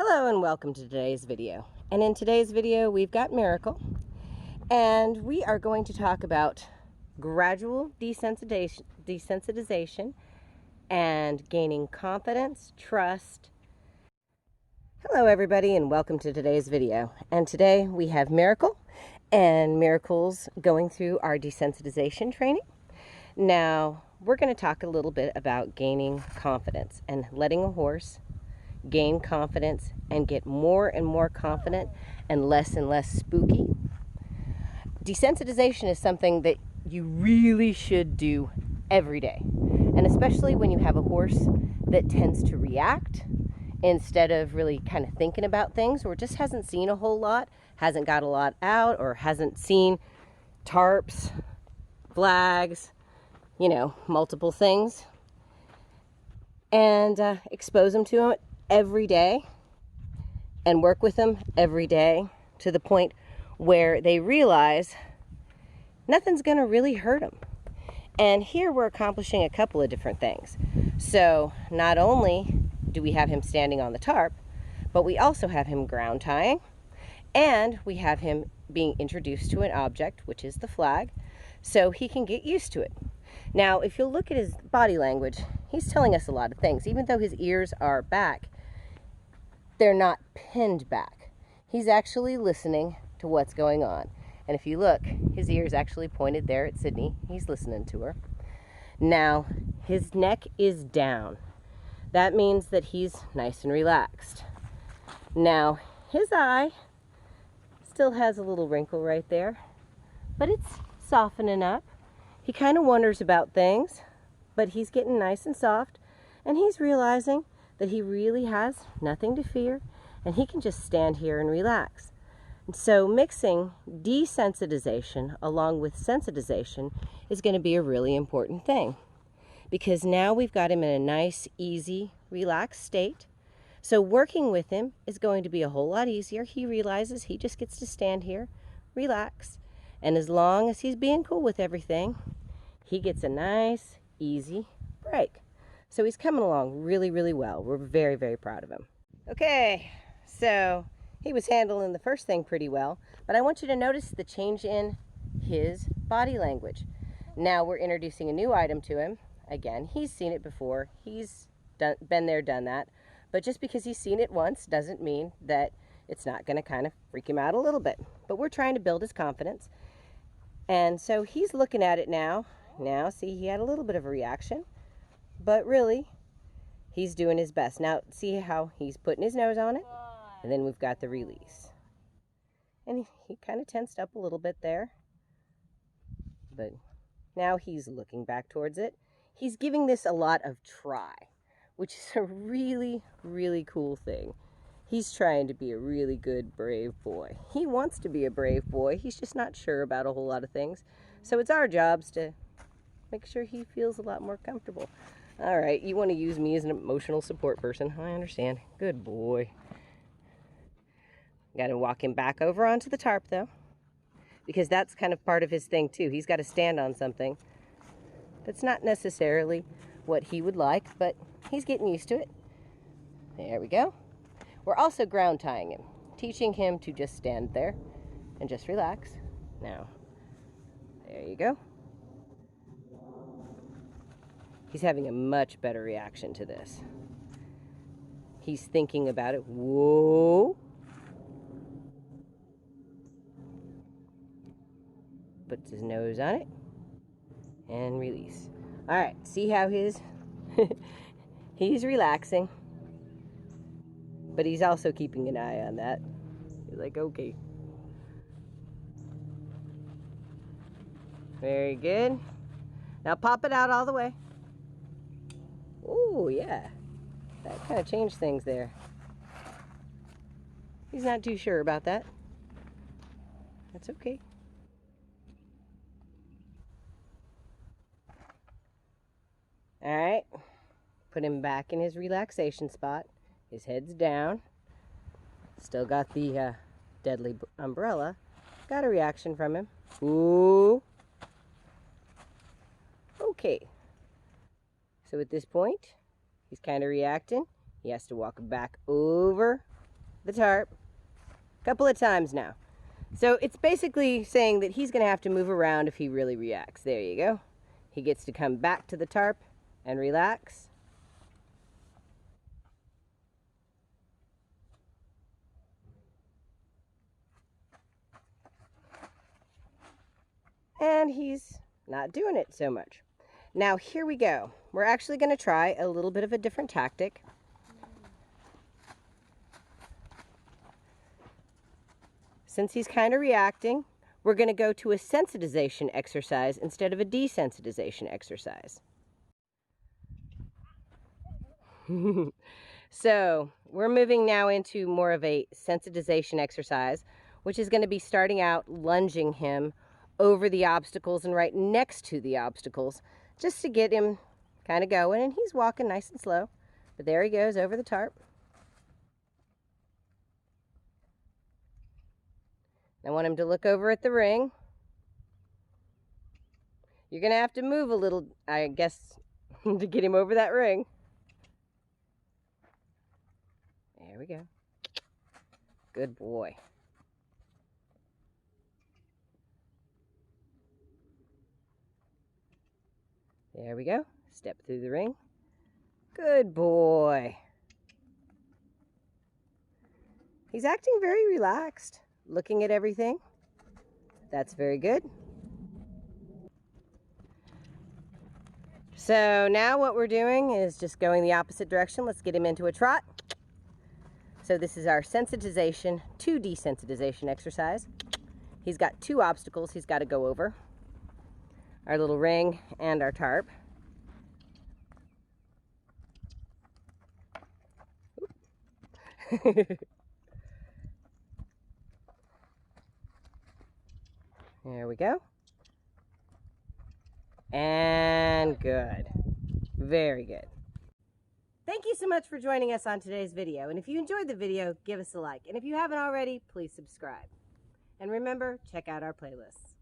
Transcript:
Hello and welcome to today's video. And in today's video we've got Miracle, and we are going to talk about gradual desensitization and gaining confidence, trust. Hello everybody and welcome to today's video. And today we have Miracle, and Miracle's going through our desensitization training. Now we're going to talk a little bit about gaining confidence and letting a horse gain confidence and get more and more confident and less spooky. Desensitization is something that you really should do every day, and especially when you have a horse that tends to react instead of really kind of thinking about things, or just hasn't seen a whole lot, hasn't got a lot out, or hasn't seen tarps, flags, multiple things, and expose them to it every day and work with them every day to the point where they realize nothing's going to really hurt them. And here we're accomplishing a couple of different things. So not only do we have him standing on the tarp, but we also have him ground tying, and we have him being introduced to an object, which is the flag, so he can get used to it. Now, if you'll look at his body language, he's telling us a lot of things. Even though his ears are back, they're not pinned back. He's actually listening to what's going on. And if you look, his ear's actually pointed there at Sydney. He's listening to her. Now, his neck is down. That means that he's nice and relaxed. Now, his eye still has a little wrinkle right there, but it's softening up. He kind of wonders about things, but he's getting nice and soft, and he's realizing that he really has nothing to fear, and he can just stand here and relax. And so mixing desensitization along with sensitization is going to be a really important thing, because now we've got him in a nice, easy, relaxed state. So working with him is going to be a whole lot easier. He realizes he just gets to stand here, relax, and as long as he's being cool with everything, he gets a nice, easy break. So he's coming along really, really well. We're very, very proud of him. Okay, so he was handling the first thing pretty well, but I want you to notice the change in his body language. Now we're introducing a new item to him. Again, he's seen it before. He's been there, done that. But just because he's seen it once doesn't mean that it's not going to kind of freak him out a little bit. But we're trying to build his confidence. And so he's looking at it now. Now, see, he had a little bit of a reaction, but really, he's doing his best. Now, see how he's putting his nose on it? And then we've got the release. And he kind of tensed up a little bit there. But now he's looking back towards it. He's giving this a lot of try, which is a really, really cool thing. He's trying to be a really good, brave boy. He wants to be a brave boy. He's just not sure about a whole lot of things. So it's our jobs to make sure he feels a lot more comfortable. All right, you want to use me as an emotional support person. I understand. Good boy. Got to walk him back over onto the tarp, though, because that's kind of part of his thing, too. He's got to stand on something that's not necessarily what he would like, but he's getting used to it. There we go. We're also ground tying him, teaching him to just stand there and just relax. Now, there you go. He's having a much better reaction to this. He's thinking about it. Whoa. Puts his nose on it and release. All right, see how he's relaxing, but he's also keeping an eye on that. He's like, okay. Very good. Now pop it out all the way. Oh, yeah. That kind of changed things there. He's not too sure about that. That's okay. All right. Put him back in his relaxation spot. His head's down. Still got the deadly umbrella. Got a reaction from him. Ooh. Okay. So at this point, he's kind of reacting. He has to walk back over the tarp a couple of times now. So it's basically saying that he's going to have to move around if he really reacts. There you go. He gets to come back to the tarp and relax. And he's not doing it so much. Now here we go. We're actually going to try a little bit of a different tactic. Since he's kind of reacting, we're going to go to a sensitization exercise instead of a desensitization exercise. So we're moving now into more of a sensitization exercise, which is going to be starting out lunging him over the obstacles and right next to the obstacles, just to get him kind of going. And he's walking nice and slow, but there he goes over the tarp. I want him to look over at the ring. You're going to have to move a little, I guess, to get him over that ring. There we go. Good boy. There we go. Step through the ring. Good boy. He's acting very relaxed, looking at everything. That's very good. So now what we're doing is just going the opposite direction. Let's get him into a trot. So this is our sensitization to desensitization exercise. He's got two obstacles he's got to go over. Our little ring and our tarp. There we go. And good. Very good. Thank you so much for joining us on today's video. And if you enjoyed the video, give us a like. And if you haven't already, please subscribe. And remember, check out our playlists.